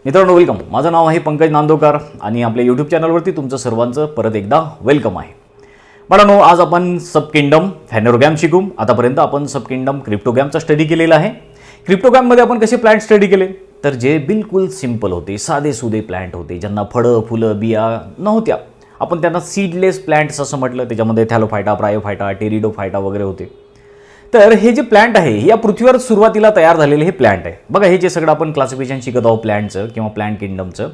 मित्रांनो वेलकम. माझं नाव आहे पंकज नांदोकर आणि आपल्या यूट्यूब चॅनलवरती तुमचं सर्वांचं परत एकदा वेलकम आहे. बाळांनो, आज आपण सब किंगडम फॅनेरोगॅम शिकू. आतापर्यंत आपण सब किंगडम क्रिप्टोगॅमचा स्टडी केलेला आहे. क्रिप्टोगॅममध्ये आपण कसे प्लांट स्टडी केले, तर जे बिलकुल सिंपल होते, साधे प्लांट होते, ज्यांना फळं फुलं बिया नव्हत्या, आपण त्यांना सीडलेस प्लांट्स असं म्हटलं. त्याच्यामध्ये थॅलोफायटा, ब्रायोफायटा, टेरिडोफायटा वगैरे होते. तर हे जे प्लांट आहे या पृथ्वीवर सुरुवातीला तयार झालेले हे प्लांट आहे. बघा, हे जे सगळं आपण क्लासिफिकेशन शिकत आहोत प्लांटचं किंवा प्लांट किंगडमचं,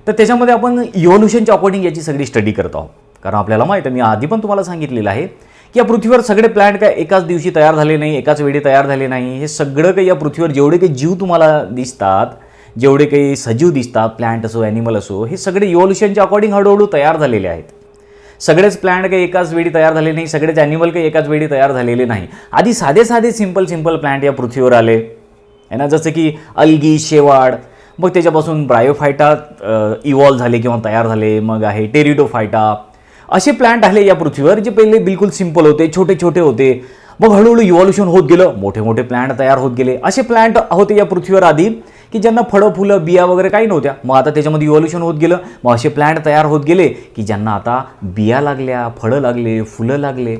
तर त्याच्यामध्ये आपण इव्होल्युशनच्या अकॉर्डिंग याची सगळी स्टडी करत आहोत. कारण आपल्याला माहीत आहे, मी आधी पण तुम्हाला सांगितलेलं आहे की या पृथ्वीवर सगळे प्लांट काय एकाच दिवशी तयार झाले नाही, एकाच वेळी तयार झाले नाही. हे सगळं काही या पृथ्वीवर जेवढे काही जीव तुम्हाला दिसतात, जेवढे काही सजीव दिसतात, प्लांट असो ॲनिमल असो, हे सगळे इव्होल्युशनच्या अकॉर्डिंग हळूहळू तयार झालेले आहेत. सगळेच प्लांट काही एकाच वेळी तयार झाले नाही, सगळेच ॲनिमल काही एकाच वेळी तयार झालेले नाही. आधी साधे सिंपल प्लांट या पृथ्वीवर आले आहे ना, जसं की अल्गी, शेवाळ. मग त्याच्यापासून ब्रायोफायटा इव्हॉल्व झाले किंवा तयार झाले. मग आहे टेरिडोफायटा. असे प्लांट आले या पृथ्वीवर जे पहिले बिलकुल सिंपल होते, छोटे होते. मग हळूहळू इव्हॉल्युशन होत गेलं, मोठे प्लांट तयार होत गेले. असे प्लांट होते या पृथ्वीवर आधी की ज्यांना फळं फुलं बिया वगैरे काही नव्हत्या. मग आता त्याच्यामध्ये इव्हॉल्युशन होत गेलं. मग असे प्लांट तयार होत गेले की ज्यांना आता बिया लागल्या, फळं लागले, फुलं लागले.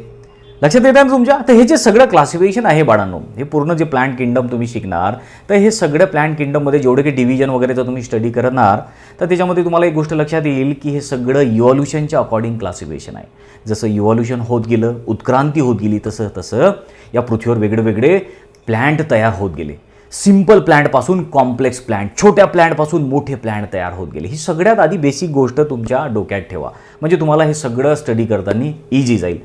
लक्षात येतं ना तुमच्या? तर हे जे सगळं क्लासिफिकेशन आहे बाळांनो, हे पूर्ण जे प्लांट किंगडम तुम्ही शिकणार, तर हे सगळं प्लांट किंगडममध्ये जेवढे काही डिव्हिजन वगैरेचं तुम्ही स्टडी करणार, तर त्याच्यामध्ये तुम्हाला एक गोष्ट लक्षात येईल की हे सगळं इव्हॉल्युशनच्या अकॉर्डिंग क्लासिफिकेशन आहे. जसं इव्हॉल्युशन होत गेलं, उत्क्रांती होत गेली, तसं या पृथ्वीवर वेगळे प्लांट तयार होत गेले. सिंपल प्लांटपासून कॉम्प्लेक्स प्लांट, छोट्या प्लांटपासून मोठे प्लांट तयार होत गेले. ही सगळ्यात आधी बेसिक गोष्ट तुमच्या डोक्यात ठेवा, म्हणजे तुम्हाला हे सगळं स्टडी करताना इझी जाईल.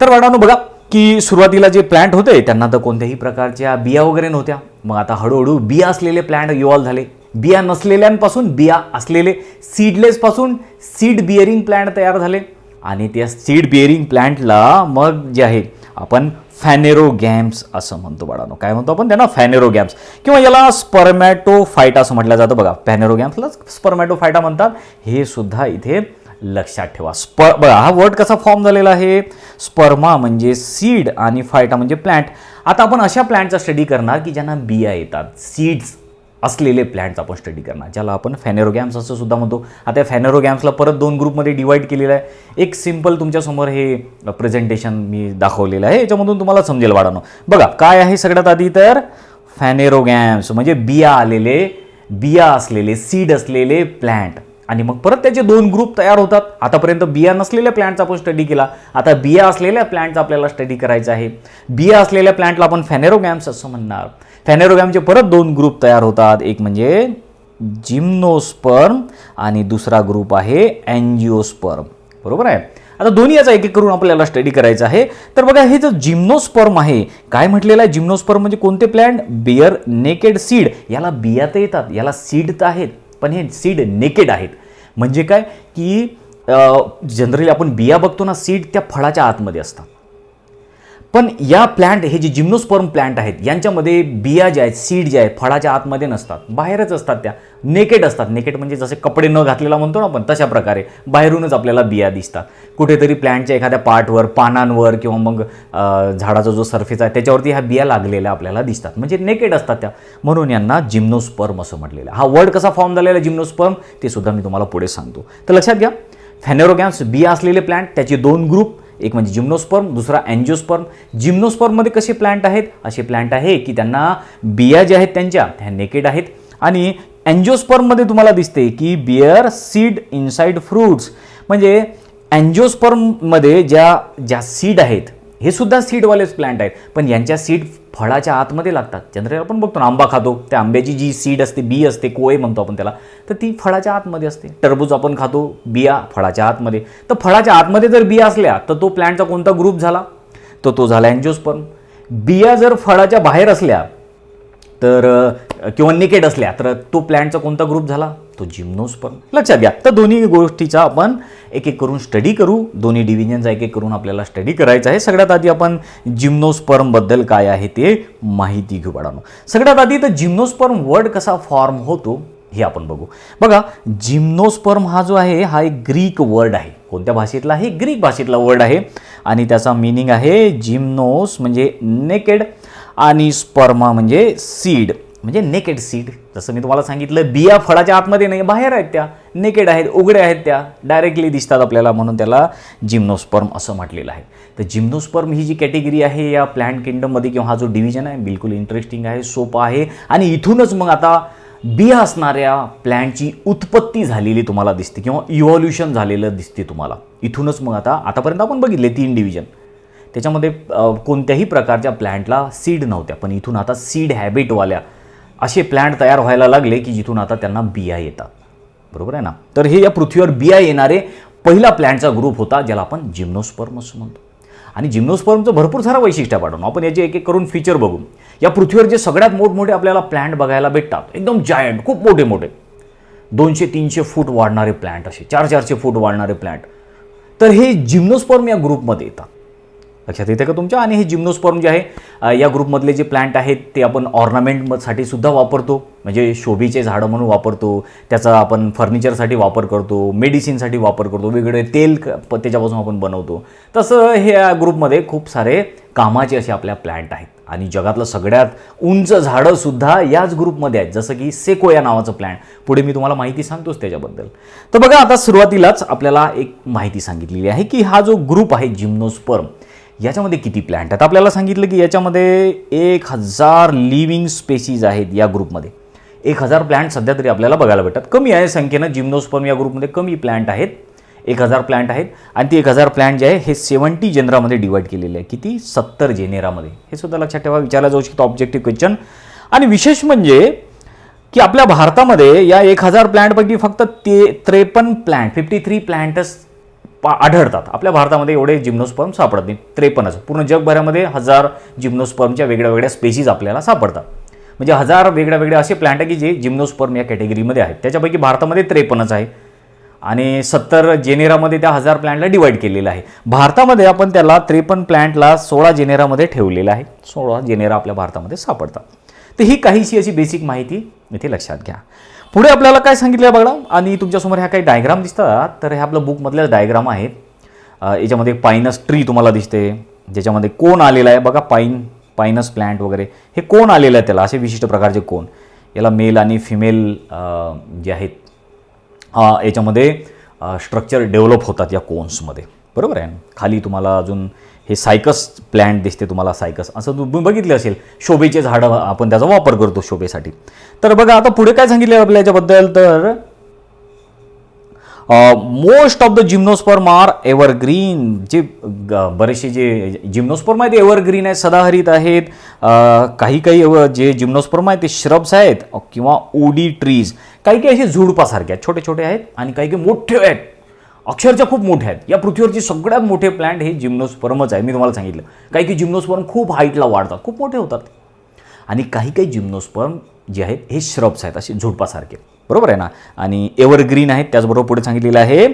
तर बाळांनो बघा की सुरुवातीला जे प्लांट होते त्यांना तर कोणत्याही प्रकारच्या बिया वगैरे नव्हत्या. मग आता हळूहळू बिया असलेले प्लांट इव्हॉल्व झाले. बिया नसलेल्यांपासून बिया असलेले, सीडलेसपासून सीड बिअरिंग प्लांट तयार झाले. आणि त्या सीड बिअरिंग प्लांटला मग जे आहे आपण फॅनेरोगॅम्स असं म्हणतो बाळांनो. काय म्हणतो आपण त्यांना? फॅनेरोगॅम्स, किंवा याला स्पर्मॅटोफायटा असं म्हटलं जातं. बघा, फॅनेरोगॅम्सला स्पर्मॅटोफायटा म्हणतात. हे सुद्धा इथे लक्षात ठेवा. बघा, हा वर्ड कसा फॉर्म झालेला आहे? स्पर्मा म्हणजे सीड आणि फायटा म्हणजे प्लांट. आता आपण अशा प्लांटचा स्टडी करणार की ज्यांना बिया येतात, सीड्स असलेले प्लांट्स आपण स्टडी करणार, ज्याला आपण फॅनेरोगॅम्स असं सुद्धा म्हणतो. आता या फॅनेरोगॅम्सला परत 2 ग्रुपमध्ये डिवाईड केलेलं आहे. एक सिंपल तुमच्यासमोर हे प्रेझेंटेशन मी दाखवलेलं आहे, याच्यामधून तुम्हाला समजेल बाळांनो. बघा काय आहे सगळ्यात आधी, तर फॅनेरोगॅम्स म्हणजे बिया असलेले सीड असलेले प्लांट. आणि मग परत त्याचे 2 ग्रुप तयार होतात. आतापर्यंत बिया नसलेल्या प्लांटचा आपण स्टडी केला, आता बिया असलेल्या प्लांटचा आपल्याला स्टडी करायचा आहे. बिया असलेल्या प्लांटला आपण फॅनेरोगॅम्स असं म्हणणार. फॅनेरोगॅमचे परत 2 ग्रुप तयार होतात. एक म्हणजे जिम्नोस्पर्म आणि दुसरा ग्रुप आहे अँजिओस्पर्म. बरोबर आहे. आता दोन्ही याचा एक करून आपल्याला स्टडी करायचं आहे. तर बघा, हे जो जिम्नोस्पर्म आहे, काय म्हटलेलं आहे? जिम्नोस्पर्म म्हणजे कोणते प्लांट? Beer naked seed. याला बिया तर येतात, याला सीड तर आहेत, पण हे सीड नेकेड आहेत. म्हणजे काय की जनरली आपण बिया बघतो ना, सीड त्या फळाच्या आतमध्ये असतात. पण या प्लांट, हे जे जिम्नोस्पर्म प्लांट आहेत, यांच्यामध्ये बिया ज्या आहेत, सीड ज्या आहेत, फळाच्या आतमध्ये नसतात, बाहेरच असतात. त्या नेकेड असतात. नेकेड म्हणजे जसे कपडे न घातलेला म्हणतो ना आपण, तशा प्रकारे बाहेरूनच आपल्याला बिया दिसतात. कुठेतरी प्लांटच्या एखाद्या पार्टवर, पानांवर किंवा मग झाडाचा जो सरफेस आहे त्याच्यावरती ह्या बिया लागलेल्या आपल्याला दिसतात, म्हणजे नेकेड असतात त्या. म्हणून यांना जिम्नोस्पर्म असं म्हटलेलं आहे. हा वर्ड कसा फॉर्म झालेला आहे जिम्नोस्पर्म, ते सुद्धा मी तुम्हाला पुढे सांगतो. तर लक्षात घ्या, फॅनेरोगॅम्स बिया असलेले प्लांट, त्याचे 2 ग्रुप, एक म्हणजे जिम्नोस्पर्म, दुसरा अँजिओस्पर्म. जिम्नोस्पर्ममध्ये कसे प्लांट आहेत? असे प्लांट आहे की त्यांना बिया ज्या आहेत त्या नेकेड आहेत. आणि अँजिओस्पर्ममध्ये तुम्हाला दिसते की बियर सीड इनसाइड फ्रूट्स. म्हणजे अँजिओस्पर्ममध्ये ज्या सीड आहेत, हे सुद्धा सीडवालेच प्लांट आहेत, पण यांच्या सीड फळाच्या आतमध्ये लागतात. जनरली आपण बघतो ना, आंबा खातो, त्या आंब्याची जी सीड असते, बी असते, कोय म्हणतो आपण त्याला, तर ती फळाच्या आतमध्ये असते. टरबूज आपण खातो, बिया फळाच्या आतमध्ये. तर फळाच्या आतमध्ये जर बिया असल्या तर तो प्लांटचा कोणता ग्रुप झाला? तो झाला अँजिओस्पर्म. बिया जर फळाच्या बाहेर असल्या तर किंवा नेकेड असल्या तर तो प्लांटचा कोणता ग्रुप झाला? तो जिम्नोस्पर्म. लक्षात घ्या. तर दोन्ही गोष्टीचा आपण एक करून स्टडी करू. दोन्ही डिव्हिजनचा एक करून आपल्याला स्टडी करायचा आहे. सगळ्यात आधी आपण जिम्नोस्पर्मबद्दल काय आहे ते माहिती घेऊ बाळांनो. सगळ्यात आधी तर जिम्नोस्पर्म वर्ड कसा फॉर्म होतो हे आपण बघू. बघा, जिम्नोस्पर्म हा जो आहे हा एक ग्रीक वर्ड आहे. कोणत्या भाषेतला आहे? ग्रीक भाषेतला वर्ड आहे. आणि त्याचा मीनिंग आहे जिम्नोस म्हणजे नेकेड आणि स्पर्मा म्हणजे सीड. म्हणजे नेकेड सीड. जसं मी तुम्हाला सांगितलं, बिया फळाच्या आतमध्ये नाही, बाहेर आहेत, त्या नेकेड आहेत, उघड्या आहेत, त्या डायरेक्टली दिसतात आपल्याला, म्हणून त्याला जिम्नोस्पर्म असं म्हटलेलं आहे. तर जिम्नोस्पर्म ही जी कॅटेगरी आहे या प्लांट किंगडममध्ये किंवा हा जो डिव्हिजन आहे बिलकुल इंटरेस्टिंग आहे, सोपा आहे. आणि इथूनच मग आता बिया असणाऱ्या प्लॅन्टची उत्पत्ती झालेली तुम्हाला दिसते किंवा इव्हॉल्युशन झालेलं दिसते तुम्हाला. इथूनच मग आतापर्यंत आपण बघितले 3 डिव्हिजन, त्याच्यामध्ये कोणत्याही प्रकारच्या प्लॅन्टला सीड नव्हत्या, पण इथून आता सीड हॅबिटवाल्या असे प्लॅन्ट तयार व्हायला लागले की जिथून आता त्यांना बिया येतात. बरोबर आहे ना. तर हे या पृथ्वीवर बिया येणारे पहिला प्लॅन्टचा ग्रुप होता ज्याला आपण जिम्नोस्पर्म असं म्हणतो. आणि जिम्नोस्पर्मचं भरपूर सारं वैशिष्ट्य पाठवून आपण याचे एक एक करून फीचर बघू. या पृथ्वीवर जे सगळ्यात मोठमोठे आपल्याला प्लॅन्ट बघायला भेटतात, एकदम जायंट, खूप मोठे मोठे 200-300 फूट वाढणारे प्लॅन्ट, असे 400-400 फूट वाढणारे प्लॅन्ट, तर हे जिम्नोस्पर्म या ग्रुपमध्ये येतात. लक्षात येते का तुमच्या. आणि हे जिम्नोस्पर्म जे आहे या ग्रुपमधले जे प्लॅन्ट आहेत ते आपण ऑर्नामेंटसाठी सुद्धा वापरतो, म्हणजे शोभीचे झाडं म्हणून वापरतो, त्याचा आपण फर्निचरसाठी वापर करतो, मेडिसिनसाठी वापर करतो, वेगवेगळे तेल त्याच्यापासून आपण बनवतो. तसं हे या ग्रुपमध्ये खूप सारे कामाचे असे आपल्या प्लॅन्ट आहेत. आणि जगातलं सगळ्यात उंच झाडंसुद्धा याच ग्रुपमध्ये आहेत, जसं की सेकोया नावाचं प्लॅन्ट. पुढे मी तुम्हाला माहिती सांगतोच त्याच्याबद्दल. तर बघा, आता सुरुवातीलाच आपल्याला एक माहिती सांगितलेली आहे की हा जो ग्रुप आहे जिम्नोस्पर्म, याच्यामध्ये किती प्लॅन्ट आहेत. आपल्याला सांगितलं की याच्यामध्ये 1000 लिव्हिंग स्पेसीज आहेत या ग्रुपमध्ये. 1000 प्लॅन्ट सध्या तरी आपल्याला बघायला भेटतात. कमी आहे संख्येनं, जिम्नोस्पर्म या ग्रुपमध्ये कमी प्लॅन्ट आहेत, 1000 प्लॅन्ट आहेत. आणि ती 1000 प्लॅन्ट जे आहे हे 70 जेनरामध्ये डिवाईड केलेले आहे. किती? 70 जेनेरामध्ये. हे सुद्धा लक्षात ठेवा, विचारला जाऊ शकतो ऑब्जेक्टिव्ह क्वेश्चन. आणि विशेष म्हणजे की आपल्या भारतामध्ये या 1000 प्लॅन्टपैकी फक्त 53 प्लॅन्ट, 53 प्लॅन्टच आढळतात. आपल्या भारतामध्ये एवढे जिम्नोस्पर्म सापडत नाही, 53च. पूर्ण जगभरामध्ये 1000 जिम्नोस्पर्मच्या वेगळ्या वेगळ्या स्पेसीज आपल्याला सापडतात. म्हणजे 1000 वेगळ्या वेगळ्या असे प्लॅन्ट आहे की जे जिम्नोस्पर्म या कॅटेगरीमध्ये आहेत. त्याच्यापैकी भारतामध्ये 53च आहे आणि 70 जेनेरामध्ये त्या 1000 प्लॅन्टला डिवाईड केलेलं आहे. भारतामध्ये आपण त्याला 53 प्लॅन्टला 16 जेनेरामध्ये ठेवलेलं आहे. 16 जेनेरा आपल्या भारतामध्ये सापडतात. तर ही काहीशी अशी बेसिक माहिती इथे लक्षात घ्या. पुढे आपल्याला काय सांगितलं आहे बघा. आणि तुमच्यासमोर ह्या काही डायग्राम दिसतात, तर हे आपलं बुकमधल्या डायग्राम आहेत. याच्यामध्ये पाईनस ट्री तुम्हाला दिसते, ज्याच्यामध्ये कोण आलेला आहे बघा, पाईनस प्लॅन्ट वगैरे, हे कोण आलेलं आहे त्याला, असे विशिष्ट प्रकारचे कोण. याला मेल आणि फिमेल जे आहेत याच्यामध्ये स्ट्रक्चर डेव्हलप होतात या कोन्समध्ये. बरोबर आहे. खाली तुम्हाला अजून हे सायकस प्लॅन्ट दिसते तुम्हाला, सायकस असं तुम्ही बघितले असेल, शोभेचे झाडं आपण त्याचा वापर करतो शोभेसाठी. तर बघा आता पुढे काय सांगितलं आपल्या याच्याबद्दल, तर most of the gymnosperm are evergreen. जे बरेचसे जे जिम्नोस्पर्म आहेत ते एव्हरग्रीन आहेत, सदाहरित आहेत. काही जे जिम्नोस्पर्म आहेत ते श्रब्स आहेत किंवा ओडी ट्रीज. काही असे झुडपासारखे आहेत, छोटे छोटे आहेत. आणि काही मोठे आहेत, अक्षरशः खूप मोठे आहेत. या पृथ्वीवरचे सगळ्यात मोठे प्लॅन्ट हे जिम्नोस्पर्मच आहे. मी तुम्हाला सांगितलं, काही जिम्नोस्पर्म खूप हाईटला वाढतात, खूप मोठे होतात. आणि काही जिम्नोस्पर्म जे आहेत हे श्रब्स आहेत, असे झुडपासारखे. बरोबर आहे ना. आणि एव्हरग्रीन आहेत. त्याचबरोबर पुढे सांगितलेलं आहे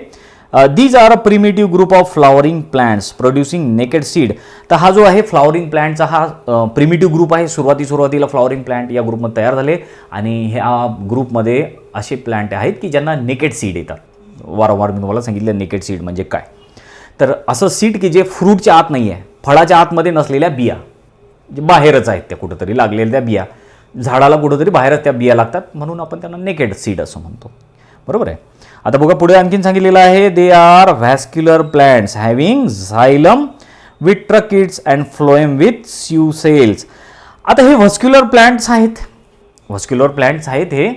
these are a primitive group of flowering plants producing naked seed. तर हा जो आहे फ्लॉवरिंग प्लांटचा हा प्रिमिटिव्ह ग्रुप आहे. सुरुवातीला फ्लॉवरिंग प्लांट या ग्रुपमध्ये तयार झाले. आणि ह्या ग्रुपमध्ये असे प्लांट आहेत की ज्यांना नेकेड सीड येतात. वारंवार मी तुम्हाला सांगितलं नेकेड सीड म्हणजे काय. तर असं सीड की जे फ्रूटच्या आत नाही आहे, फळाच्या आतमध्ये नसलेल्या बिया, जे बाहेरच आहेत त्या कुठंतरी लागलेल्या त्या बिया, झाडाला कुठंतरी बाहेरच त्या बिया लागतात, म्हणून आपण त्यांना नेकेड सीड असं म्हणतो. बरोबर आहे. आता बघा पुढे आणखीन सांगितलेलं आहे they are vascular plants having xylem with tracheids and phloem with sieve cells. आता हे व्हस्क्युलर प्लॅन्ट्स आहेत. हे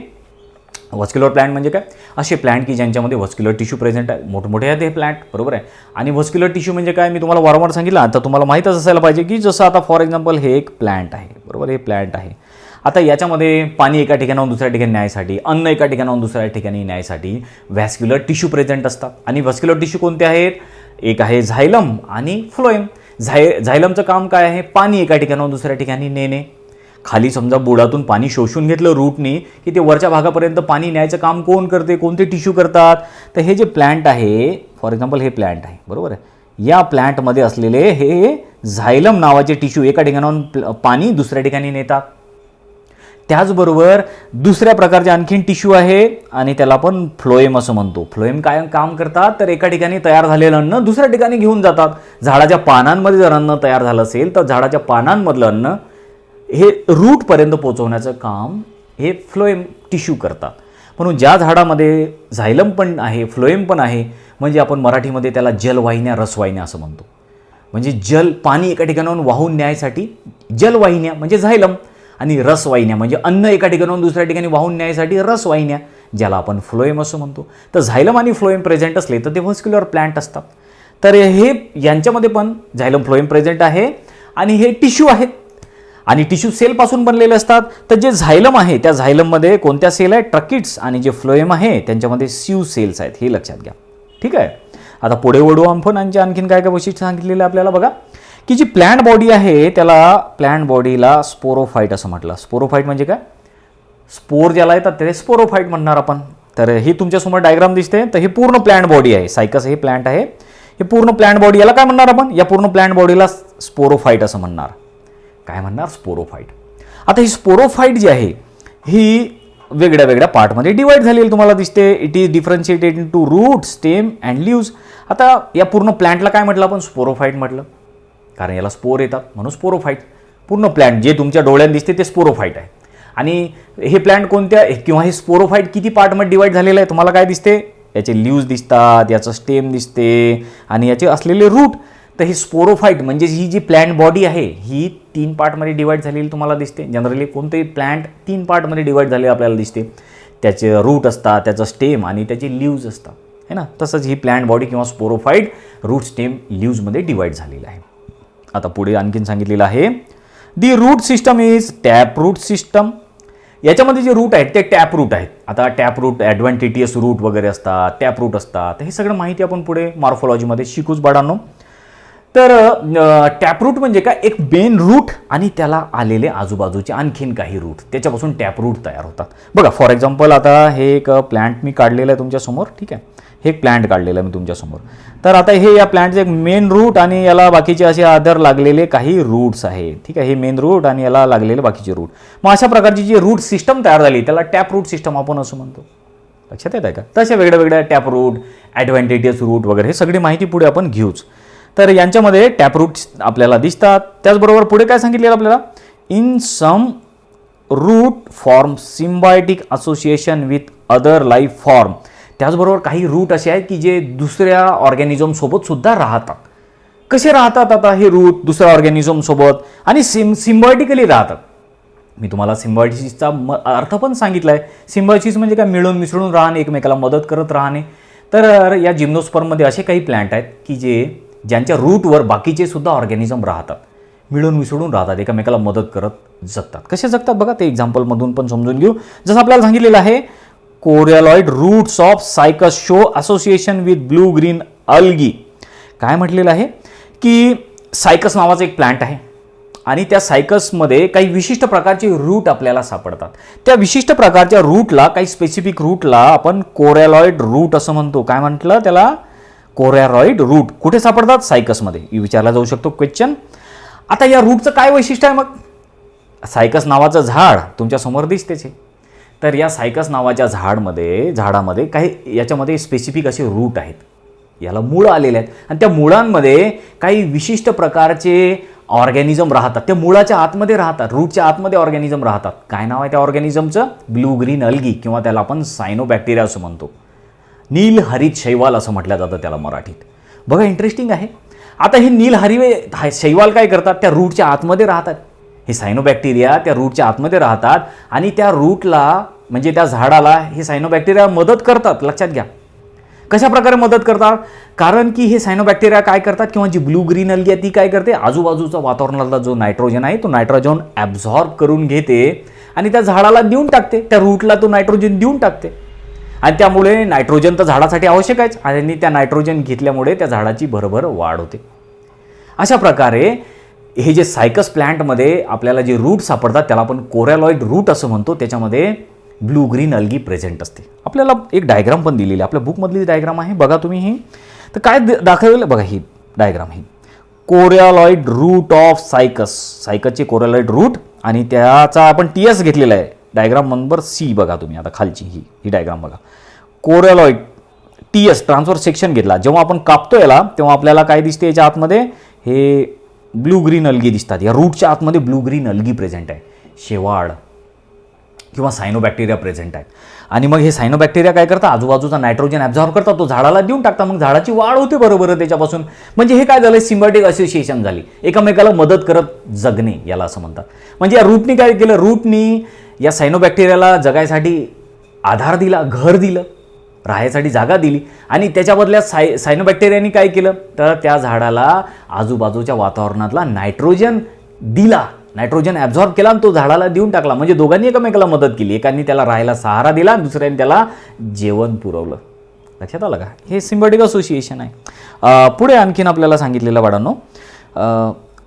व्हस्क्युलर प्लॅन्ट म्हणजे काय, असे प्लॅन्ट की ज्यांच्यामध्ये व्हस्क्युलर टिश्यू प्रेझेंट आहे. मोठमोठे आहेत हे प्लॅन्ट. बरोबर आहे. आणि व्हस्क्युलर टिश्यू म्हणजे काय, मी तुम्हाला वारंवार सांगितलं. आता तुम्हाला माहीतच असायला पाहिजे की जसं आता फॉर एक्झाम्पल हे एक प्लॅन्ट आहे. बरोबर, हे प्लॅन्ट आहे. आता याच्यामध्ये पाणी एका ठिकाणाहून दुसऱ्या ठिकाणी न्यायसाठी, अन्न एका ठिकाणाहून दुसऱ्या ठिकाणी न्यायसाठी व्हॅस्क्युलर टिश्यू प्रेझेंट असतात. आणि व्हस्क्युलर टिश्यू कोणते आहेत, एक आहे झायलम आणि फ्लोएम. झायलमचं काम काय आहे, पाणी एका ठिकाणाहून दुसऱ्या ठिकाणी नेणे. खाली समजा बुडातून पाणी शोषून घेतलं रूटनी की ते वरच्या भागापर्यंत पाणी न्यायचं काम कोण करते, कोणते टिश्यू करतात. तर हे जे प्लॅन्ट आहे, फॉर एक्झाम्पल हे प्लॅन्ट आहे. बरोबर आहे. या प्लॅन्टमध्ये असलेले हे झायलम नावाचे टिश्यू एका ठिकाणाहून पाणी दुसऱ्या ठिकाणी नेतात. त्याचबरोबर दुसऱ्या प्रकारचे आणखीन टिश्यू आहे आणि त्याला आपण फ्लोएम असं म्हणतो. फ्लोएम काय काम करतात, तर एका ठिकाणी तयार झालेलं अन्न दुसऱ्या ठिकाणी घेऊन जातात. झाडाच्या पानांमध्ये जर अन्न तयार झालं असेल तर झाडाच्या पानांमधलं अन्न हे रूटपर्यंत पोहोचवण्याचं काम हे फ्लोएम टिश्यू करतात. म्हणून ज्या झाडामध्ये झायलम पण आहे, फ्लोएम पण आहे, म्हणजे आपण मराठीमध्ये त्याला जलवाहिन्या, रसवाहिन्या असं म्हणतो. म्हणजे पाणी एका ठिकाणाहून वाहून न्यायसाठी जलवाहिन्या म्हणजे झायलम, आणि रसवाहिन्या म्हणजे अन्न एका ठिकाणाहून दुसऱ्या ठिकाणी वाहून न्यायसाठी रसवाहिन्या, ज्याला आपण फ्लोएम असं म्हणतो. तर झायलम आणि फ्लोएम प्रेझेंट असले तर ते व्हस्क्युलर प्लांट असतात. तर हे यांच्यामध्ये पण झायलम फ्लोएम प्रेझेंट आहे आणि हे टिश्यू आहेत आणि टिश्यू सेलपासून बनलेले असतात. तर जे झायलम आहे त्या झायलममध्ये कोणत्या सेल आहेत? ट्रकिड्स, आणि जे फ्लोएम आहे त्यांच्यामध्ये स्यू सेल्स आहेत. हे लक्षात घ्या. ठीक आहे. आता पुढे वळू आपण आणखीन काय काय वैशिष्ट्य सांगितलेलं आपल्याला बघा, की जी प्लांट बॉडी आहे त्याला प्लांट बॉडीला स्पोरोफाईट असं म्हटलं. स्पोरोफाईट म्हणजे काय? स्पोर ज्याला येतात ते स्पोरोफाईट म्हणणार आपण. तर ही तुमच्यासमोर डायग्राम दिसते. तर हे पूर्ण प्लांट बॉडी आहे. सायकस हे प्लांट आहे, हे पूर्ण प्लांट बॉडी. याला काय म्हणणार आपण? या पूर्ण प्लांट बॉडीला स्पोरोफाईट असं म्हणणार. काय म्हणणार? स्पोरोफाईट. आता ही स्पोरोफाईट जी आहे ही वेगळ्या वेगळ्या पार्टमध्ये डिवाइड झालेली तुम्हाला दिसते. It is differentiated into root, stem and leaves. आता या पूर्ण प्लांटला काय म्हटलं आपण? स्पोरोफाईट म्हटलं, कारण याला स्पोर येतात म्हणून स्पोरोफाईट. पूर्ण प्लांट जे तुमच्या डोळ्यात दिसते ते स्पोरोफाईट आहे. आणि हे प्लांट कोणत्या किंवा हे स्पोरोफाईट किती पार्टमध्ये डिवाइड झालेलं आहे? तुम्हाला काय दिसते? याचे लीव्स दिसतात, याचं स्टेम दिसते आणि याचे असलेले रूट. तर हे स्पोरोफाईट म्हणजे ही जी प्लांट बॉडी आहे ही 3 पार्टमध्ये डिवाइड झालेली तुम्हाला दिसते. जनरली कोणतेही प्लांट 3 पार्टमध्ये डिवाइड झालेले आपल्याला दिसते. त्याचे रूट असतात, त्याचं स्टेम आणि त्याचे लीव्स असतात, है ना. तसंच ही प्लांट बॉडी किंवा स्पोरोफाईट रूट, स्टेम, लीव्समध्ये डिवाइड झालेलं आहे. आता पुढे आणखीन सांगितलेलं आहे, the root system is tap root system. याच्यामध्ये जे रूट आहेत ते टॅप रूट आहेत. आता टॅप रूट, ॲडव्हान्टेटियस रूट वगैरे असतात, टॅप रूट असतात. हे सगळं माहिती आपण पुढे मॉर्फोलॉजीमध्ये शिकूच बाळांनो. तर टॅपरूट म्हणजे काय? एक मेन रूट आणि त्याला आलेले आजूबाजूचे आणखीन काही रूट, त्याच्यापासून टॅपरूट तयार होतात. बघा फॉर एक्झाम्पल आता हे एक प्लांट मी काढलेलं आहे तुमच्यासमोर. ठीक आहे, हे एक प्लांट काढलेलं आहे मी तुमच्यासमोर. तर आता हे या प्लांटचे एक मेन रूट आणि याला बाकीचे असे अदर लागलेले काही रूट्स आहे. ठीक आहे, हे मेन रूट आणि याला लागलेले बाकीचे रूट. मग अशा प्रकारची जी रूट सिस्टम तयार झाली त्याला टॅप रूट सिस्टम आपण असं म्हणतो. लक्षात येत आहे का? तशा वेगळ्या वेगळ्या टॅप रूट, ॲडव्हान्टेजियस रूट वगैरे हे सगळी माहिती पुढे आपण घेऊच. तर यांच्यामध्ये टॅप रूट आपल्याला दिसतात. त्याचबरोबर पुढे काय सांगितलेलं आपल्याला? In some root form symbiotic association with other life form. त्याचबरोबर काही रूट असे आहेत की जे दुसऱ्या ऑर्गॅनिझमसोबत सुद्धा राहतात. कसे राहतात आता हे रूट दुसऱ्या ऑर्गॅनिझमसोबत? आणि सिम्बायोटिकली राहतात. मी तुम्हाला सिम्बायोसिसचा अर्थ पण सांगितला आहे. सिम्बायोसिस म्हणजे काय? मिळून मिसळून राहणे, एकमेकाला मदत करत राहणे. तर या जिम्नोस्पर्ममध्ये असे काही प्लांट आहेत की ज्यांच्या रूटवर बाकीचे सुद्धा ऑर्गॅनिझम राहतात, मिळून मिसळून राहतात, एकमेकाला मदत करत जगतात. कसे जगतात बघा, ते एक्झाम्पलमधून पण समजून घेऊ. जसं आपल्याला सांगितलेलं आहे, coralloid roots of Cycas show association with blue green algae. काय म्हटलेलं आहे की सायकस नावाचा एक प्लांट आहे आणि त्या सायकसमध्ये काही विशिष्ट प्रकारचे रूट आपल्याला सापडतात. त्या विशिष्ट प्रकारच्या रूटला, काही स्पेसिफिक रूटला आपण कोरियालॉइड रूट असं म्हणतो. काय म्हटलं त्याला? कोरियालॉइड रूट. कुठे सापडतात? सायकसमध्ये. विचारला जाऊ शकतो क्वेश्चन. आता या रूटचं काय वैशिष्ट्य आहे मग? सायकस नावाचं झाड तुमच्या समोर दिसतेच आहे. तर या सायकस नावाच्या झाडामध्ये काही याच्यामध्ये स्पेसिफिक असे रूट आहेत, याला मुळं आलेले आहेत आणि त्या मुळांमध्ये काही विशिष्ट प्रकारचे ऑर्गॅनिझम राहतात. त्या मुळाच्या आतमध्ये राहतात, रूटच्या आतमध्ये ऑर्गॅनिझम राहतात. काय नाव आहे त्या ऑर्गॅनिझमचं? ब्लू ग्रीन अल्गी किंवा त्याला आपण सायनोबॅक्टेरिया असं म्हणतो. नील हरित शैवाल असं म्हटलं जातं त्याला मराठीत. बघा इंटरेस्टिंग आहे. आता हे नील शैवाल काय करतात? त्या रूटच्या आतमध्ये राहतात. हे सायनोबॅक्टेरिया त्या रूटच्या आतमध्ये राहतात आणि त्या रूटला म्हणजे त्या झाडाला हे सायनोबॅक्टेरिया मदत करतात. लक्षात घ्या कशा प्रकारे मदत करतात. कारण की हे सायनोबॅक्टेरिया काय करतात किंवा जी ब्लू ग्रीन अल्गी आहे ती काय करते? आजूबाजूचा वातावरणातला जो नायट्रोजन आहे तो नायट्रोजन ॲब्झॉर्ब करून घेते आणि त्या झाडाला देऊन टाकते. त्या रूटला तो नायट्रोजन देऊन टाकते आणि त्यामुळे नायट्रोजन तर झाडासाठी आवश्यक आहेच आणि त्या नायट्रोजन घेतल्यामुळे त्या झाडाची भरभर वाढ होते. अशा प्रकारे हे जे सायकस प्लांटमध्ये आपल्याला जे रूट सापडतात त्याला आपण कोरियालॉइड रूट असं म्हणतो. त्याच्यामध्ये ब्लू ग्रीन अल्गी प्रेझेंट असते. आपल्याला एक डायग्राम पण दिलेली, आपल्या बुकमधली डायग्राम आहे बघा तुम्ही. ही तर काय दाखवलेलं बघा, ही डायग्राम ही कोरियालॉइड रूट ऑफ सायकसचे कोरियालॉइड रूट आणि त्याचा आपण TS घेतलेला आहे. डायग्राम नंबर C बघा तुम्ही. आता खालची ही डायग्राम बघा. कोरियालॉइड TS ट्रान्सफर सेक्शन घेतला. जेव्हा आपण कापतो याला तेव्हा आपल्याला काय दिसते? याच्या आतमध्ये हे ब्लू ग्रीन अल्गी दिसतात. या रूटच्या आतमध्ये ब्लू ग्रीन अल्गी प्रेझेंट आहे, शेवाळ किंवा सायनोबॅक्टेरिया प्रेझेंट आहेत. आणि मग हे सायनोबॅक्टेरिया काय करतात, आजूबाजूचा नायट्रोजन ॲब्झॉर्ब करतात, तो झाडाला देऊन टाकतात, मग झाडाची वाढ होते बरोबर त्याच्यापासून. म्हणजे हे काय झालं, सिम्बायोटिक असोसिएशन झाली, एकमेकाला मदत करत जगणे याला असं म्हणतात. म्हणजे या रूटनी काय केलं, रूटनी या सायनोबॅक्टेरियाला जगायसाठी आधार दिला, घर दिलं, राहायसाठी जागा दिली. आणि त्याच्या बदल्यात सायनोबॅक्टेरियानी काय केलं, तर त्या झाडाला आजूबाजूच्या वातावरणातला नायट्रोजन दिला, नायट्रोजन ॲब्झॉर्ब केला आणि तो झाडाला देऊन टाकला. म्हणजे दोघांनी एकमेकाला मदत केली, एकाने त्याला राहायला सहारा दिला, दुसऱ्याने त्याला जेवण पुरवलं. लक्षात आलं का, हे सिम्बायोटिक असोसिएशन आहे. पुढे आणखीन आपल्याला सांगितलेलं बाळांनो,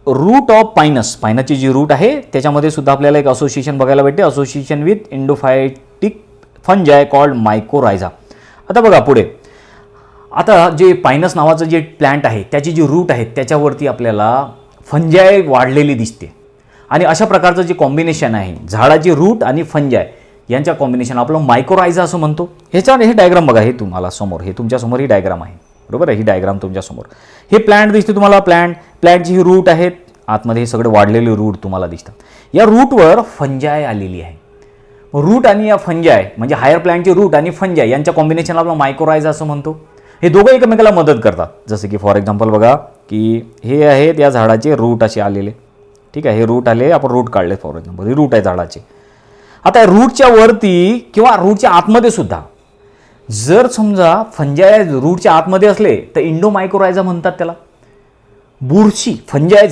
रूट ऑफ पायनस, पायनसची जी रूट आहे त्याच्यामध्ये सुद्धा आपल्याला एक असोसिएशन बघायला भेटते, association with endophytic fungi called mycorrhiza. आता बघा पुढे, आता जे पायनस नावाचं जे प्लॅन्ट आहे त्याची जी रूट आहे त्याच्यावरती आपल्याला फंजाय वाढलेली दिसते. आणि अशा प्रकारचं जे कॉम्बिनेशन आहे, झाडाची रूट आणि फंजाय यांच्या कॉम्बिनेशन आपलं मायकोरायझा असं म्हणतो. ह्याच्यावर हे डायग्राम बघा, हे तुम्हाला समोर, हे तुमच्यासमोर ही डायग्राम आहे, बरोबर आहे, ही डायग्राम तुमच्यासमोर. हे प्लॅन्ट दिसते तुम्हाला, प्लॅन्टची ही रूट आहेत, आतमध्ये हे सगळे वाढलेले रूट तुम्हाला दिसतात. या रूटवर फंजाय आलेली आहे. रूट आणि या फंजाय म्हणजे हायर प्लॅन्टची रूट आणि फंजाय यांच्या कॉम्बिनेशनला आपलं मायकोरायझा असं म्हणतो. हे दोघं एकमेकाला मदत करतात. जसं की फॉर एक्झाम्पल बघा की हे आहेत या झाडाचे रूट असे आलेले, ठीक आहे, हे रूट आले, आपण रूट काढले फॉर एक्झाम्पल, हे रूट आहे झाडाचे. आता रूटच्या वरती किंवा रूटच्या आतमध्ये सुद्धा जर समजा फंजाय रूटच्या आतमध्ये असले तर इंडोमायकोरायझा म्हणतात त्याला. बुरशी फंजाय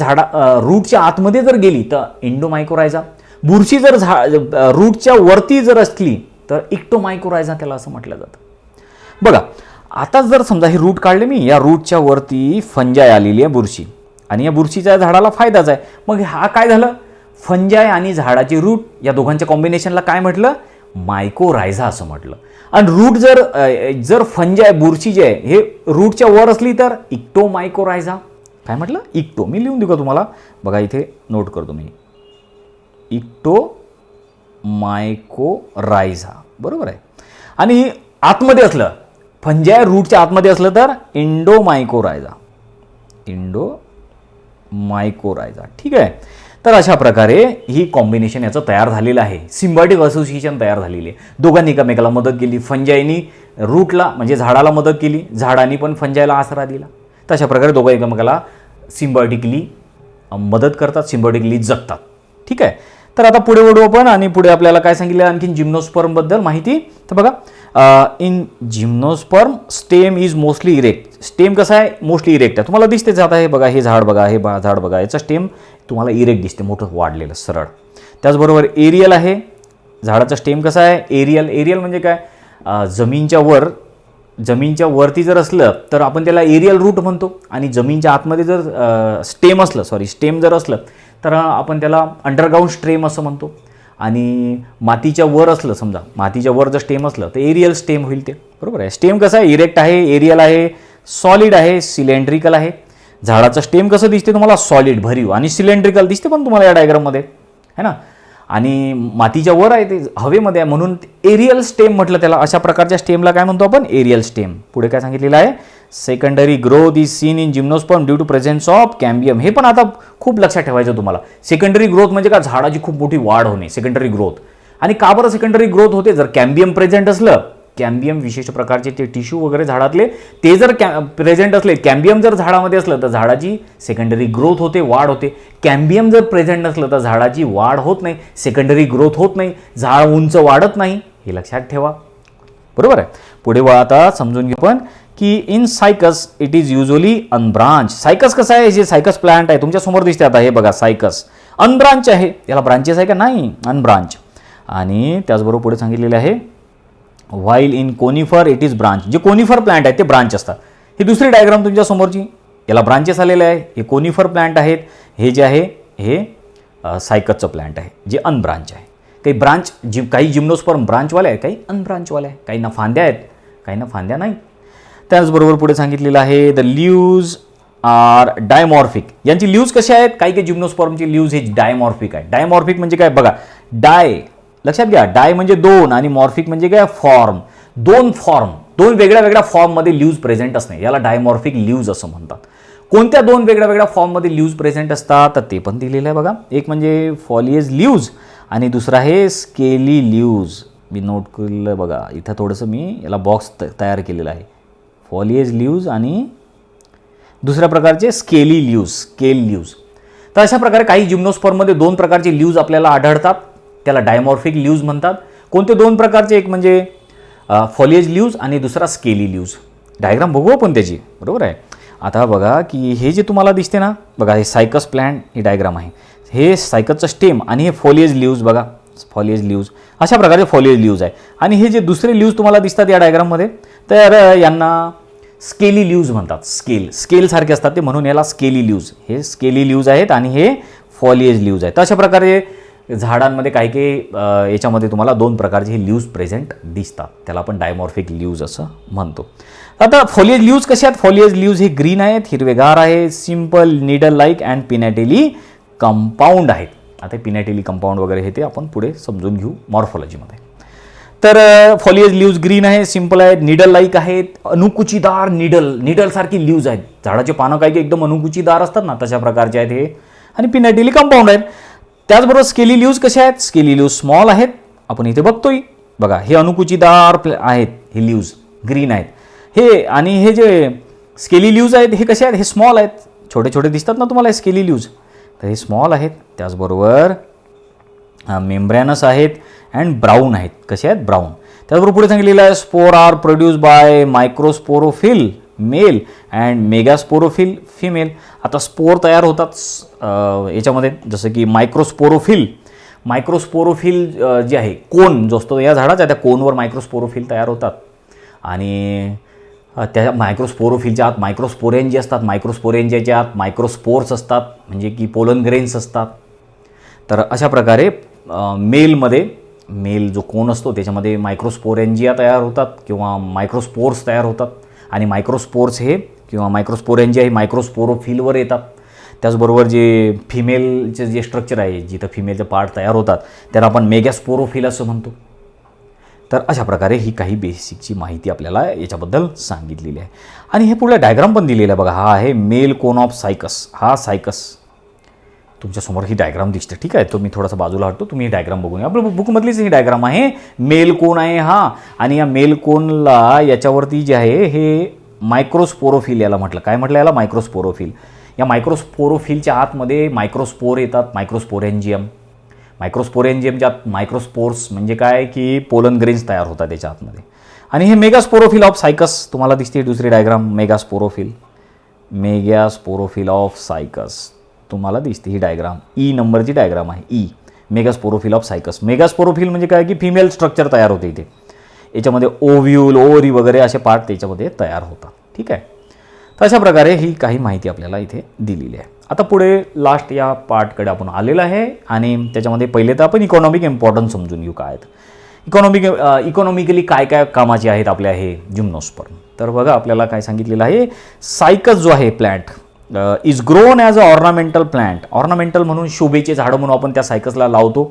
रूटच्या आतमध्ये जर गेली तर इंडोमायकोरायझा, बुरशी जर रूटच्या वरती जर असली तर इक्टोमायकोरायझा त्याला असं म्हटलं जातं. बघा आता जर समजा हे रूट काढले मी, या रूटच्या वरती फंजाय आलेली आहे, बुरशी, आणि या बुरशीच्या झाडाला फायदाच आहे. मग हा काय झालं, फंजाय आणि झाडाची रूट या दोघांच्या कॉम्बिनेशनला काय म्हटलं, मायकोरायझा असं म्हटलं. आणि रूट जर फंजाय बुरशी जे आहे हे रूटच्या वर असली तर इक्टोमायकोरायझा. काय म्हटलं, इक्टो, मी लिहून देऊ का तुम्हाला, बघा इथे नोट करतो मी, इक्टोमायकोरायझा, बरोबर आहे. आणि आतमध्ये असलं, फंजाय रूटच्या आतमध्ये असलं तर इंडोमायकोरायझा, इंडोमायकोरायझा, ठीक आहे. तर अशा प्रकारे ही कॉम्बिनेशन याचं तयार झालेलं आहे, सिम्बायोटिक असोसिएशन तयार झालेली आहे. दोघांनी एकमेकाला मदत केली, फंजायनी रूटला म्हणजे झाडाला मदत केली, झाडांनी पण फंजायला आसरा दिला. तर अशा प्रकारे दोघं एकमेकाला सिम्बायोटिकली मदत करतात, सिम्बायोटिकली जगतात, ठीक आहे. तर आता पुढे वळू आपण, आणि पुढे आपल्याला काय सांगितलं आणखीन जिम्नोस्पर्मबद्दल माहिती. तर बघा, in gymnosperm stem is mostly erect. Stem कसं आहे, मोस्टली इरेक्ट आहे, तुम्हाला दिसतेच. आता हे बघा, हे झाड बघा, हे झाड बघा, याचं स्टेम तुम्हाला इरेक्ट दिसते, मोठं वाढलेलं सरळ. त्याचबरोबर एरियल आहे, झाडाचा स्टेम कसा आहे, एरियल म्हणजे काय, जमीनच्या वरती जर असलं तर आपण त्याला एरियल रूट म्हणतो. आणि जमीनच्या आतमध्ये जर स्टेम जर असलं तर आपण त्याला अंडरग्राऊंड स्टेम असं म्हणतो. आणि मातीच्या वर असलं, समजा मातीच्या वर जर स्टेम असलं तर एरियल स्टेम होईल ते, बरोबर आहे. स्टेम कसं आहे, इरेक्ट आहे, एरियल आहे, सॉलिड आहे, सिलेंड्रिकल आहे. झाडाचं स्टेम कसं दिसते तुम्हाला, सॉलिड भरीव आणि सिलेंड्रिकल दिसते पण तुम्हाला या डायग्राममध्ये, है ना. आणि मातीच्या वर आहे, ते हवेमध्ये आहे, म्हणून एरियल स्टेम म्हटलं त्याला. अशा प्रकारच्या स्टेमला काय म्हणतो आपण, एरियल स्टेम. पुढे काय सांगितलेलं आहे, secondary growth is seen in gymnosperm due to presence of cambium. हे पण आता खूप लक्षात ठेवायचं तुम्हाला. सेकंडरी ग्रोथ म्हणजे काय, झाडाची खूप मोठी वाढ होणे, सेकंडरी ग्रोथ. आणि का बरं सेकंडरी ग्रोथ होते, जर कॅम्बियम प्रेझेंट असलं, कॅम्बियम विशेष प्रकारचे ते टिश्यू वगैरे झाडातले ते जर प्रेझेंट असले, कॅम्बियम जर झाडामध्ये असलं तर झाडाची सेकंडरी ग्रोथ होते, वाढ होते. कॅम्बियम जर प्रेझेंट नसलं तर झाडाची वाढ होत नाही, सेकंडरी ग्रोथ होत नाही, झाड उंच वाढत नाही. हे लक्षात ठेवा, बरोबर आहे. पुढे आता समजून घेऊ पण की in cycas it is usually unbranch. Cycas कसं आहे, जे सायकस प्लांट आहे तुमच्या समोर दिसते आता, हे बघा सायकस अनब्रांच आहे, याला ब्रांचेस आहे का, नाही, अनब्रांच. आणि त्याचबरोबर पुढे सांगितलेले आहे while in conifer it is branch. जे कोनिफर प्लांट आहेत ते ब्रांच असतात. ही दुसरी डायग्राम तुमच्या समोरची, याला ब्रांचेस आलेले आहे, हे कोनिफर प्लांट आहेत. हे जे आहे हे सायकसचं प्लांट आहे जे अनब्रांच आहे. काही जिम्नोस्पर्म ब्रांचवाले आहेत, काही अनब्रांचवाले आहे, काहींना फांद्या आहेत, काहींना फांद्या नाही. त्याचबरोबर पुढे सांगितलेलं आहे द लीव्ज आर डायमॉर्फिक. यांची लीव्ज कशा आहेत, काही जिम्नोस्पर्मची लीव्ज हे डायमॉर्फिक आहे. डायमॉर्फिक म्हणजे काय बघा, डाय लक्षात घ्या, डाय म्हणजे दोन आणि मॉर्फिक म्हणजे काय, फॉर्म. दोन वेगळ्या वेगळ्या फॉर्ममध्ये लीव्ज प्रेझेंट असणे याला डायमॉर्फिक लीव्ज असं म्हणतात. कोणत्या दोन वेगळ्या वेगळ्या फॉर्ममध्ये लीव्ज प्रेझेंट असतात तर ते पण दिलेलं आहे बघा. एक म्हणजे फॉलिएज लीव्ज आणि दुसरा आहे स्केली लीव्ज. मी नोट केलं बघा, इथं थोडंसं मी याला बॉक्स तयार केलेला आहे. फॉलिएज लीव्ज आणि दुसऱ्या प्रकारचे स्केली लीव्ज, स्केल लीव्ज. तर अशा प्रकारे काही जिम्नोस्पर्ममध्ये दोन प्रकारचे लीव्ज आपल्याला आढळतात, त्याला डायमॉर्फिक लीव्ज म्हणतात. कोणते दोन प्रकारचे? एक म्हणजे फॉलिएज लीव्ज आणि दुसरा स्केली लीव्ज. डायग्राम बघू आपण त्याची, बरोबर आहे. आता बघा की हे जे तुम्हाला दिसते ना बघा, हे सायकस प्लांट ही डायग्राम आहे. हे सायकसचं स्टेम आणि हे फॉलिएज लीव्ज बघा, फॉलिएज लीव्ज अशा प्रकारे फॉलिएज लीव्ज आहे. आणि हे जे दुसरे लीव्ज तुम्हाला दिसतात या डायग्राममध्ये तर यांना स्केली लीव्ज म्हणतात. स्केल सारखे असतात ते, म्हणून याला स्केली लीव्ज. हे स्केली लीव्ज आहेत आणि हे फॉलिएज लीव्ज आहेत. तर अशा प्रकारे झाडांमध्ये काही काही याच्यामध्ये तुम्हाला दोन प्रकारचे हे लीव्ज प्रेझेंट दिसतात, त्याला आपण डायमॉर्फिक लीव्ज असं म्हणतो. आता फॉलिएज लीव्ज कसे आहेत? फॉलिएज लीव्ज हे ग्रीन आहेत, हिरवेगार आहेत, simple needle like and pinnately compound आहेत. आता पिनॅटेली कंपाऊंड वगैरे हे ते आपण पुढे समजून घेऊ मॉर्फॉलॉजीमध्ये. तर फॉलिएज लीव्ज ग्रीन आहे, सिम्पल आहेत, निडल लाईक आहेत, अनुकुचीदार निडल सारखी लीव्ज आहेत. झाडाचे पानं काही एकदम अनुकुचीदार असतात ना तशा प्रकारचे आहेत हे, आणि पिनॅटेली कंपाऊंड आहेत. त्याचबरोबर स्केली लीव्ज कसे आहेत? स्केली लीव्ज स्मॉल आहेत, आपण इथे बघतोय बघा, हे अनुकुचीदार आहेत, हे लीव्ज ग्रीन आहेत हे. आणि हे जे स्केली लीव्ज आहेत हे कसे आहेत? हे स्मॉल आहेत, छोटे छोटे दिसतात ना तुम्हाला स्केली लीव्ज, तर हे स्मॉल आहेत. त्याचबरोबर मेम्ब्रॅनस आहेत अँड ब्राऊन आहेत. कसे आहेत? ब्राऊन. त्याचबरोबर पुढे सांगितलेलं आहे spore are produced by microsporophyll male and megasporophyll female. आता स्पोर तयार होतात याच्यामध्ये, जसं की मायक्रोस्पोरोफिल जे आहे कोन जो असतो या झाडाचा, त्या कोनवर मायक्रोस्पोरोफिल तयार होतात. आणि त्या मायक्रोस्पोरोफिलच्या आत मायक्रोस्पोरेंजी असतात, मायक्रोस्पोरेंजियाच्या आत मायक्रोस्पोर्स असतात, म्हणजे की पोलन ग्रेन्स असतात. तर अशा प्रकारे मेल जो कोन असतो त्याच्यामध्ये मायक्रोस्पोरेंजिया तयार होतात किंवा मायक्रोस्पोर्स तयार होतात. आणि मायक्रोस्पोर्स हे किंवा मायक्रोस्पोरेंजिया हे मायक्रोस्पोरोफिलवर येतात. त्याचबरोबर जे फिमेलचे जे स्ट्रक्चर आहे, जिथं फिमेलचे पार्ट तयार होतात त्याला आपण मेगास्पोरोफिल असं म्हणतो. तर अशा प्रकारे ही काही बेसिकची माहिती आपल्याला याच्याबद्दल सांगितलेली आहे. आणि हे पुढे डायग्राम पण दिलेलं आहे बघा, हा आहे मेल कोन ऑफ सायकस. हा सायकस तुमच्यासमोर ही डायग्राम दिसते, ठीक आहे. तो मी थोडासा बाजूला हटतो, तुम्ही ही डायग्राम बघून. आपल्या बुकमधलीच ही डायग्राम आहे. मेल कोन आहे हा, आणि या मेल कोनला याच्यावरती जे आहे हे मायक्रोस्पोरोफिल याला म्हटलं. काय म्हटलं याला? मायक्रोस्पोरोफिल. या मायक्रोस्पोरोफिलच्या आतमध्ये मायक्रोस्पोर येतात, मायक्रोस्पोरेंजियमच्या मायक्रोस्पोर्स म्हणजे काय की पोलन ग्रेन्स तयार होतात त्याच्या आतमध्ये. आणि हे मेगास्पोरोफिल ऑफ सायकस तुम्हाला दिसते दुसरी डायग्राम, मेगास्पोरोफिल ऑफ सायकस तुम्हाला दिसते ही डायग्राम. ई नंबरची डायग्राम आहे, E megasporophyll of cycas. Megasporophyll म्हणजे काय की फिमेल स्ट्रक्चर तयार होते इथे, याच्यामध्ये ओव्ह्यूल ओव्हरी वगैरे असे पार्ट त्याच्यामध्ये तयार होतात, ठीक आहे. तर अशा प्रकारे ही काही माहिती आपल्याला इथे दिलेली आहे. आता पुढे लास्ट या पार्टकडे आपण आलेलं आहे, आणि त्याच्यामध्ये पहिले तर आपण इकॉनॉमिक इम्पॉर्टन्स समजून घेऊ काय आहेत. इकॉनॉमिकली काय काय कामाचे आहेत आपल्या हे जिम्नोस्पर्म. तर बघा आपल्याला काय सांगितलेलं आहे, सायकस जो आहे plant is grown as a ornamental plant. Ornamental म्हणून शोभेचे झाडं म्हणून आपण त्या सायकसला लावतो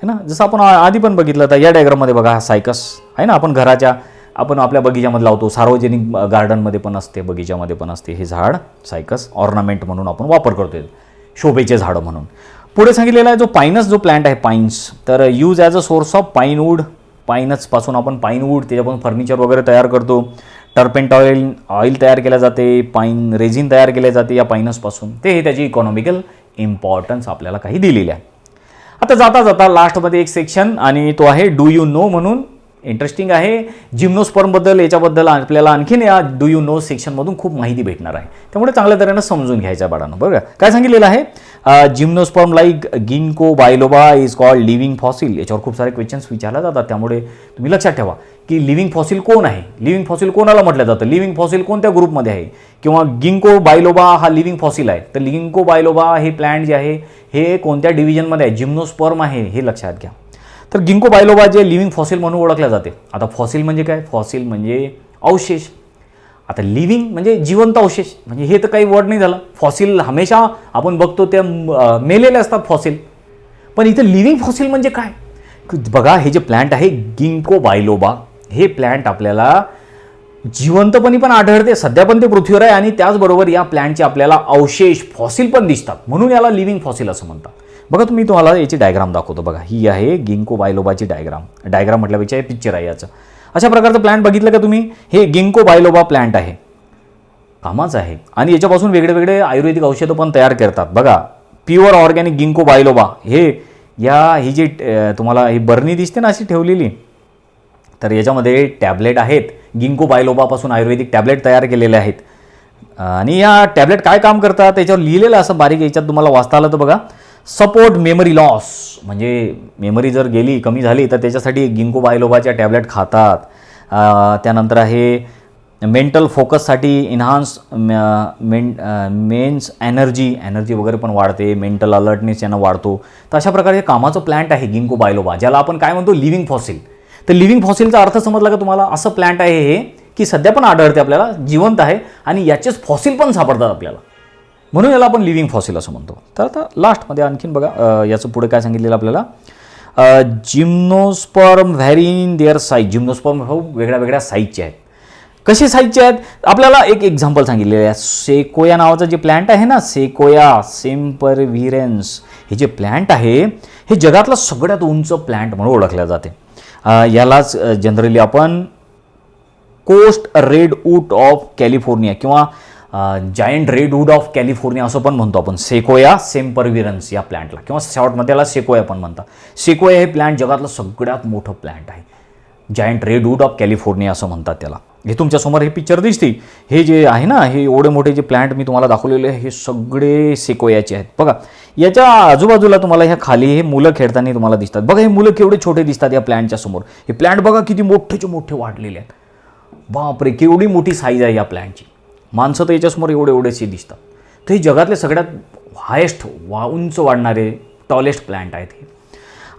है ना. जसं आपण आधी पण बघितलं तर या डायग्राममध्ये बघा, हा सायकस आहे ना, आपण आपल्या बगीच्यामध्ये लावतो, सार्वजनिक गार्डनमध्ये पण असते, बगीच्यामध्ये पण असते. हे झाड सायकस ऑर्नामेंट म्हणून आपण वापर करतोय, शोभेचे झाडं म्हणून. पुढे सांगितलेला आहे जो पाईनस जो प्लांट आहे पाईन्स, तर use as a source of pinewood. पाईनसपासून आपण पाईनवूड त्याच्यापासून फर्निचर वगैरे तयार करतो. टर्पेंटाईल ऑइल तयार केल्या जाते, पाईन रेझिन तयार केले जाते या पाईनसपासून. ते त्याची इकॉनॉमिकल इम्पॉर्टन्स आपल्याला काही दिलेली आहे. आता जाता जाता लास्टमध्ये एक सेक्शन, आणि तो आहे डू यू नो म्हणून. इंटरेस्टिंग आहे जिम्नोस्पर्मबद्दल. याच्याबद्दल आपल्याला आणखीन या डू यू नो सेक्शनमधून खूप माहिती भेटणार आहे, त्यामुळे चांगल्या तऱ्हेनं समजून घ्यायच्या बाळांनो. बघा काय सांगितलेलं आहे, gymnosperm like ginkgo बायलोबा is called living fossil. याच्यावर खूप सारे क्वेश्चन्स विचारले जातात, त्यामुळे तुम्ही लक्षात ठेवा की लिव्हिंग फॉसिल कोण आहे, लिव्हिंग फॉसिल कोणाला म्हटलं जातं, लिव्हिंग फॉसिल कोणत्या ग्रुपमध्ये आहे, किंवा गिंको बायलोबा हा लिव्हिंग फॉसिल आहे. तर गिंको बायलोबा हे प्लांट जे आहे हे कोणत्या डिव्हिजनमध्ये आहे, जिम्नोस्पर्म आहे, हे लक्षात घ्या. तर गिंको बायलोबा जे लिव्हिंग फॉसिल म्हणून ओळखल्या जाते. आता फॉसिल म्हणजे काय, फॉसिल म्हणजे अवशेष. आता लिव्हिंग म्हणजे जिवंत अवशेष, म्हणजे हे तर काही वर्ड नाही झालं. फॉसिल हमेशा आपण बघतो त्या मेलेले असतात फॉसिल, पण इथे लिव्हिंग फॉसिल म्हणजे काय. बघा हे जे प्लांट आहे गिंको बायलोबा, हे प्लांट आपल्याला जिवंतपणी पण आढळते, सध्या पण ते पृथ्वीवर आहे आणि त्याचबरोबर या प्लॅन्टचे आपल्याला अवशेष फॉसिल पण दिसतात, म्हणून याला लिव्हिंग फॉसिल असं म्हणतात. बघा तुम्ही तुम्हाला याची डायग्राम दाखवतो. बघा ही आहे गिंको बायलोबाची डायग्राम म्हटल्यापेक्षा हे पिक्चर आहे याचं. अशा प्रकारचं प्लॅन्ट बघितलं का तुम्ही? हे गिंको बायलोबा प्लॅन्ट आहे, कामाचं आहे आणि याच्यापासून वेगळे वेगळे आयुर्वेदिक औषधं पण तयार करतात. बघा प्युअर ऑर्गॅनिक गिंको बायलोबा, ही जी तुम्हाला ही बरणी दिसते ना अशी ठेवलेली, तर याच्यामध्ये टॅबलेट आहेत. गिंको बायलोबापासून आयुर्वेदिक टॅबलेट तयार केलेले आहेत आणि या टॅबलेट काय काम करतात त्याच्यावर लिहिलेलं असं बारीक, याच्यात तुम्हाला वाचता आलं तर बघा. सपोर्ट मेमरी लॉस, म्हणजे मेमरी जर गेली कमी झाली तर त्याच्यासाठी गिंको बायलोबाच्या टॅबलेट खातात. त्यानंतर आहे मेंटल फोकससाठी इन्हान्स मेन्स एनर्जी वगैरे पण वाढते, मेंटल अलर्टनेस यांना वाढतो. तर अशा प्रकारे कामाचं प्लॅन्ट आहे गिंको बायलोबा, ज्याला आपण काय म्हणतो लिव्हिंग फॉसिल. तर लिव्हिंग फॉसिलचा अर्थ समजला का तुम्हाला? असं प्लॅन्ट आहे हे की सध्या पण आढळते आपल्याला, जिवंत आहे आणि याचेच फॉसिल पण सापडतात आपल्याला, म्हणून याला आपण लिव्हिंग फॉसिल असं म्हणतो. तर आता लास्टमध्ये आणखीन बघा याचं पुढे काय सांगितलेलं आपल्याला. Gymnosperm vary in their size. Gymnosperm वेगळ्या वेगळ्या साईजचे आहेत. कसे साईजचे आहेत? आपल्याला एक एक्झाम्पल सांगितलेलं आहे. सेकोया नावाचं जे प्लॅन्ट आहे ना, सेकोया सेम्परव्हिरेन्स, हे जे प्लॅन्ट आहे हे जगातलं सगळ्यात उंच प्लॅन्ट म्हणून ओळखलं जाते. यालाच जनरली आपण कोस्ट रेडवूड ऑफ कॅलिफोर्निया किंवा जायंट रेडवूड ऑफ कॅलिफोर्निया असं पण म्हणतो आपण, सेकोया सेम्परव्हिरेन्स या प्लॅन्टला, किंवा शॉर्टमध्ये याला सेकोया पण म्हणतात. सेकोया हे प्लॅन्ट जगातलं सगळ्यात मोठं प्लॅन्ट आहे, जायंट रेडवूड ऑफ कॅलिफोर्निया असं म्हणतात त्याला. हे तुमच्यासमोर हे पिक्चर दिसते, हे जे आहे ना, हे एवढे मोठे जे प्लॅन्ट मी तुम्हाला दाखवलेले हे सगळे सेकोयाचे आहेत. बघा याच्या आजूबाजूला तुम्हाला ह्या खाली हे मुलं खेळताना तुम्हाला दिसतात. बघा हे मुलं केवढे छोटे दिसतात या प्लॅन्टच्या समोर. हे प्लॅन्ट बघा किती मोठेचे मोठे वाढलेले आहेत. बापरे, केवढी मोठी साईज आहे या प्लॅन्टची. माणसं तर याच्यासमोर एवढेसे दिसतात. तर हे जगातले सगळ्यात हायेस्ट उंच वाढणारे टॉलेस्ट प्लॅन्ट आहेत हे.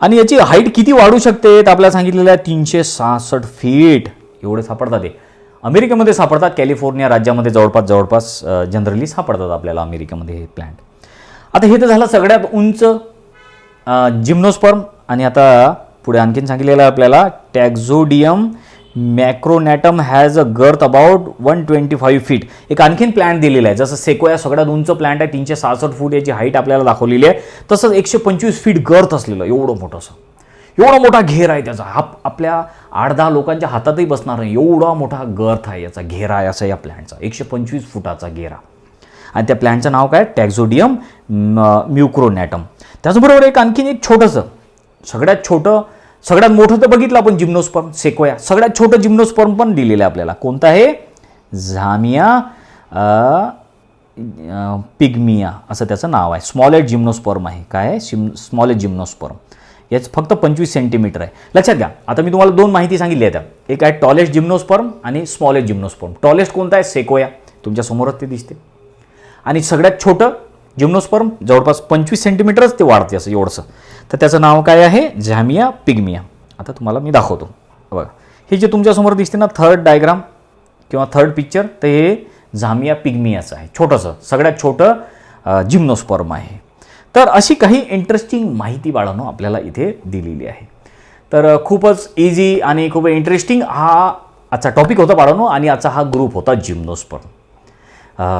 आणि याची हाईट किती वाढू शकते तर आपल्याला सांगितलेलं आहे 366 फीट एवढे सापडतात. ते अमेरिकेमध्ये सापडतात, कॅलिफोर्निया राज्यामध्ये जवळपास जनरली सापडतात आपल्याला अमेरिकेमध्ये हे प्लॅन्ट. आता हे तर झालं सगळ्यात उंच जिम्नोस्पर्म. आणि आता पुढे आणखीन सांगितलेलं आहे आपल्याला Taxodium mucronatum has a girth about 125 feet. एक आणखीन प्लॅन्ट दिलेला आहे. जसं सेकोया सगळ्यात उंच प्लॅन्ट आहे, 366 फूट याची हाईट आपल्याला दाखवलेली आहे, तसंच 125 फीट गर्थ असलेलं एवढं मोठंसं, एवढा मोठा घेर आहे त्याचा. आपल्या 8-10 लोकांच्या हातातही बसणार नाही एवढा मोठा गर्थ आहे याचा, घेरा आहे असा या प्लॅन्टचा, 125 फुटाचा घेरा. आणि त्या प्लॅन्टचं नाव काय? टॅक्झोडियम म्युक्रोनॅटम. त्याचबरोबर आणखीन एक छोटंसं, सगळ्यात मोठं तर बघितलं आपण जिम्नोस्पर्म सेकोया, सगळ्यात छोटं जिम्नोस्पर्म पण दिलेलं आहे आपल्याला. कोणतं आहे? झामिया पिग्मिया असं त्याचं नाव आहे. स्मॉलेस्ट जिम्नोस्पर्म आहे. काय आहे? Smallest gymnosperm. याच फक्त 25 सेंटीमीटर आहे. लक्षात घ्या, आता मी तुम्हाला 2 माहिती सांगितली आहे. एक आहे टॉलेस्ट जिम्नोस्पर्म आणि स्मॉलेस्ट जिम्नोस्पर्म. टॉलेस्ट कोणता आहे? सेकोया, तुमच्या समोरच ते दिसते. आणि सगळ्यात छोटं जिम्नोस्पर्म जवळपास 25 सेंटीमीटरच ते वाढते असं एवढंसं, तर त्याचं नाव काय आहे? झामिया पिग्मिया. आता तुम्हाला मी दाखवतो. बघा हे जे तुमच्यासमोर दिसते ना थर्ड डायग्राम किंवा थर्ड पिक्चर, तर हे झामिया पिग्मियाचं आहे, छोटंसं सगळ्यात छोटं जिम्नोस्पर्म आहे. तर अशी काही इंटरेस्टिंग माहिती बाळांनो आपल्याला इथे दिलेली आहे. तर खूपच इझी आणि खूप इंटरेस्टिंग हा आजचा टॉपिक होता बाळांनो. आणि आजचा हा ग्रुप होता जिम्नोस्पर्म.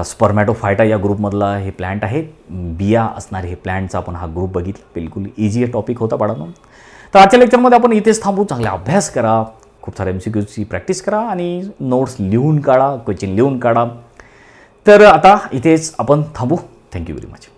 स्पर्मॅटोफायटा या ग्रुपमधला हे प्लॅन्ट आहे, बिया असणारे हे प्लॅन्टचा आपण हा ग्रुप बघितला. बिलकुल इझी टॉपिक होता बाळांनो. तर आजच्या लेक्चरमध्ये आपण इथेच थांबू. चांगला अभ्यास करा, खूप साऱ्या MCQची प्रॅक्टिस करा आणि नोट्स लिहून काढा, क्वेश्चन लिहून काढा. तर आता इथेच आपण थांबू. Thank you very much.